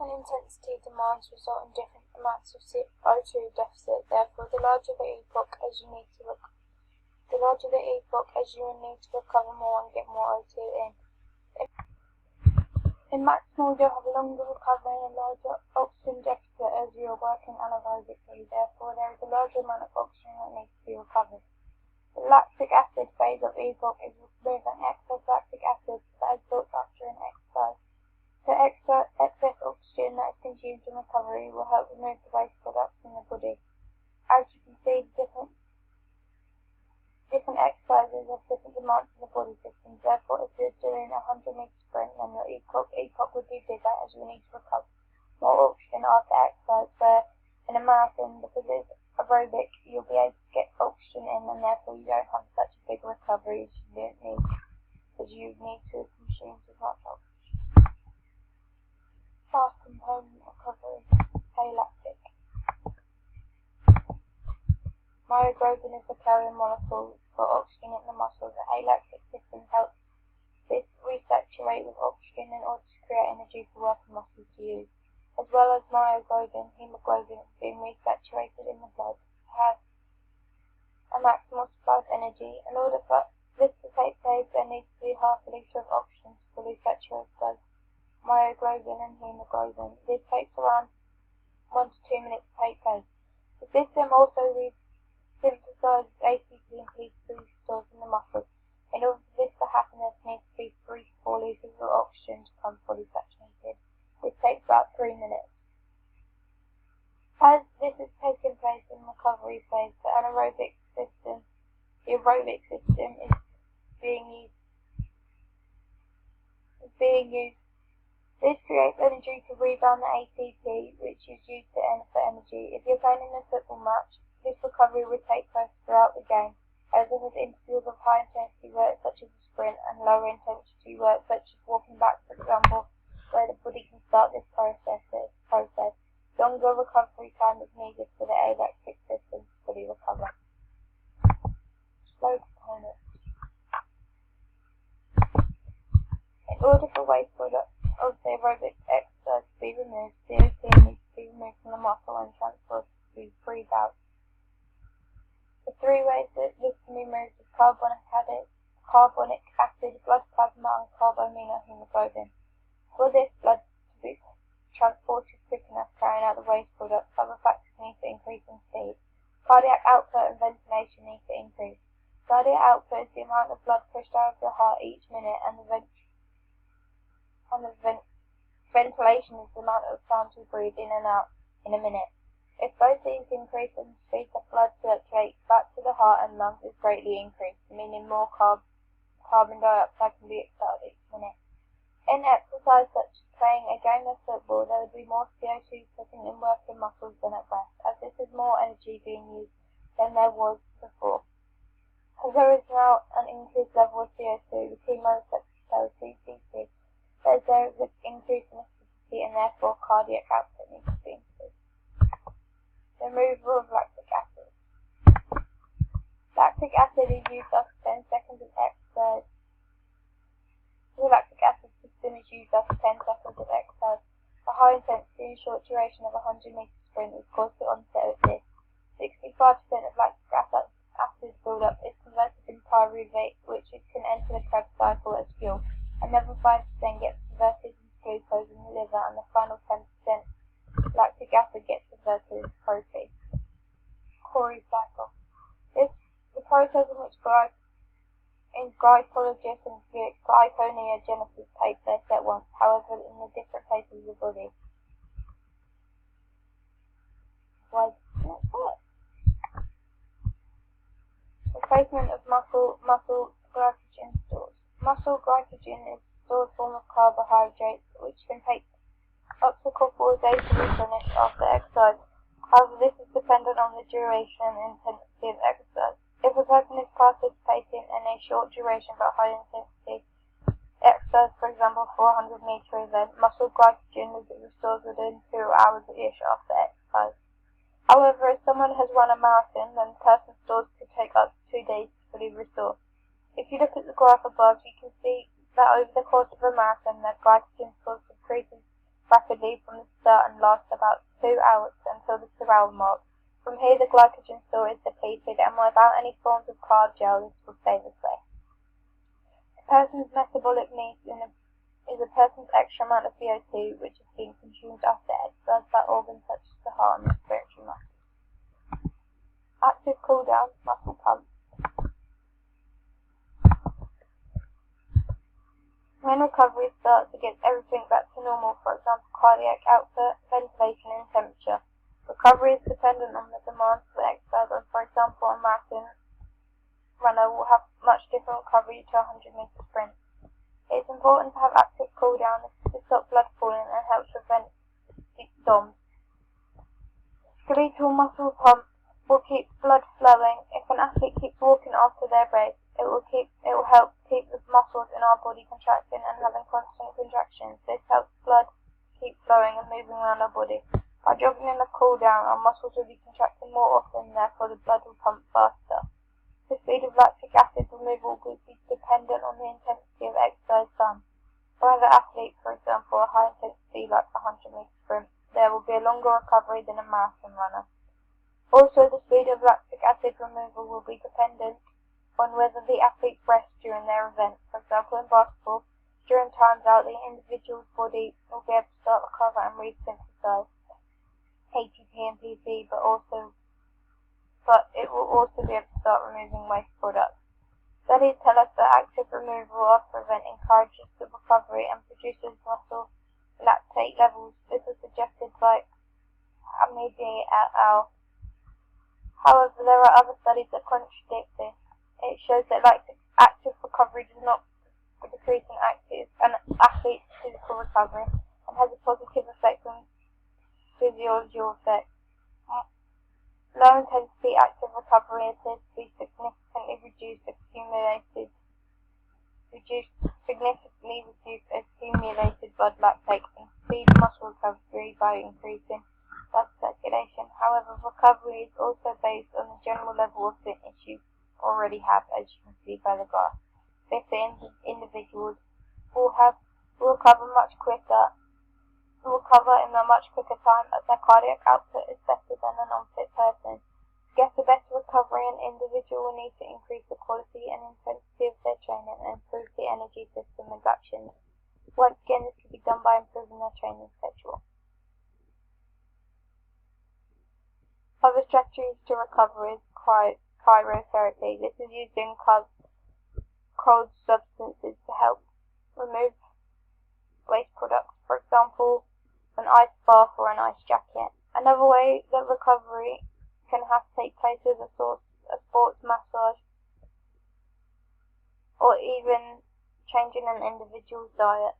different intensity demands result in different amounts of CO2 deficit. Therefore, the larger the epoch as you need to recover more and get more O2 in. In maximal, you'll have a longer recovery and a larger oxygen deficit as you are working anaerobically. Therefore, there is a larger amount of oxygen that needs to be recovered. The lactic acid phase of epoch is removing excess lactic acid that is built up during exercise. The excess oxygen that is consumed in recovery will help remove the waste products in the body. As you can see, different exercises have different demands in the body systems. Therefore, if you're doing a 100-meter sprint, then your epoch would be bigger as you need to recover more oxygen after exercise. Where in a marathon, because it's aerobic, you'll be able to get oxygen in, and therefore you don't have such a big recovery as you need to consume as much oxygen. Fast component recovery, alactic. Myoglobin is the carrier molecule for oxygen in the muscles. The alactic system helps this resaturate with oxygen in order to create energy for working muscles to use. As well as myoglobin, hemoglobin is being resaturated in the blood has a maximal supply of energy. In order for this to take place, there needs to be half a litre of oxygen to fully saturate blood. Myoglobin and hemoglobin. This takes around 1 to 2 minutes to take place. The system also synthesizes ATP and P3 stores in the muscles. In order for this to happen, there needs to be 3 to 4 litres of oxygen to become fully saturated. This takes about 3 minutes. As this is taking place in the recovery phase, the aerobic system is being used. This creates energy to rebound the ATP, which is used for energy. If you're playing in a football match, this recovery will take place throughout the game, as it has intervals of high intensity work such as a sprint and lower intensity work such as walking back, for example, where the body can start this process. Longer recovery time is needed for the alactic system to fully recover. Slow components. In order for waste products of the aerobic exercise to be removed, CO2 needs to be removed from the muscle and transferred to breathe out. The 3 ways that this can be removed is carbonic acid, blood plasma, and carbaminohemoglobin. For this blood to be transported quick enough carrying out the waste products, other factors need to increase in speed. Cardiac output and ventilation need to increase. Cardiac output is the amount of blood pushed out of the heart each minute, and the ventilation is the amount of times we breathe in and out in a minute. If both these increase, then the speed of blood circulates back to the heart and lungs is greatly increased, meaning more carbon dioxide can be expelled each minute. In exercise such as playing a game of football, there would be more CO2 putting in working muscles than at rest, as this is more energy being used than there was before. As there is now an increased level of CO2, the chemoreceptor cells CCC, there is an increase in acidity and therefore cardiac output needs to be increased. Removal of lactic acid. Lactic acid is used after 10 seconds of exercise. The lactic acid system is used after 10 seconds of exercise. A high intensity and short duration of a 100-meter sprint is caused the onset of this. 65% of lactic acid buildup is converted in pyruvate, which can enter the Krebs cycle as fuel. Another 5% gets converted into glucose in the liver, and the final 10% lactic acid gets converted into protein. Cori cycle. This is the process in which glycolysis and glyconeogenesis take place at once, however in the different places of the body. Replacement of muscle glycogen stores. Muscle glycogen is a stored form of carbohydrates which can take up to a couple of days to replenish after exercise. However, this is dependent on the duration and intensity of exercise. If a person is participating in a short duration but high intensity exercise, for example 400-meter event, muscle glycogen will be restored within 2 hours-ish after exercise. However, if someone has run a marathon, then the person's stores could take up to 2 days to fully restore. If you look at the graph above, you can see that over the course of a marathon, their glycogen stores decreases rapidly from the start and lasts about 2 hours until the 2-hour mark. From here, the glycogen store is depleted, and without any forms of carb gel, this will stay this way. A person's metabolic needs is a person's extra amount of VO2 which is being consumed after exercise by organs such as the heart and respiratory muscles. Active cool-down, muscle pump. When recovery starts, it gets everything back to normal, for example, cardiac output, ventilation and temperature. Recovery is dependent on the demands for exercise, and for example, a marathon runner will have much different recovery to a 100-meter sprint. It is important to have active cool-down to stop blood pooling and helps prevent DOMS. Skeletal muscle pump will keep blood flowing. If an athlete keeps walking after their race, it will help keep the muscles in our body contracting and having constant contractions. This helps blood keep flowing and moving around our body. By jogging in the cool down, our muscles will be contracting more often, therefore the blood will pump faster. The speed of lactic acid removal will be dependent on the intensity of exercise done. For other athletes, for example, a high intensity like a 100-meter sprint, there will be a longer recovery than a marathon runner. Also, the speed of lactic acid removal will be dependent on whether the athlete rests during their event. For example, in basketball, during times out, the individual's body will be able to start recover and resynthesize ATP and PP, but it will also be able to start removing waste products. Studies tell us that active removal after event encourages the recovery and produces muscle lactate levels. This was suggested by Hamidi et al. However, there are other studies that contradict this. It shows that active recovery does not decrease an athlete's physical recovery and has a positive effect on physiological effects. Low intensity active recovery appears to be significantly reduced accumulated blood lactate and speed muscle recovery by increasing blood circulation. However, recovery is also based on the general level of fitness you already have, as you can see by the graph. Fitter individuals will recover in a much quicker time, as their cardiac output is better than a non-fit person. To get a better recovery, an individual will need to increase the quality and intensity of their training and improve the energy system induction. Once again, this can be done by improving their training schedule. Other strategies to recover is cryotherapy. This is using cold substances to help remove waste products, for example, an ice bath or an ice jacket. Another way that recovery can have to take place is a sports massage, or even changing an individual's diet.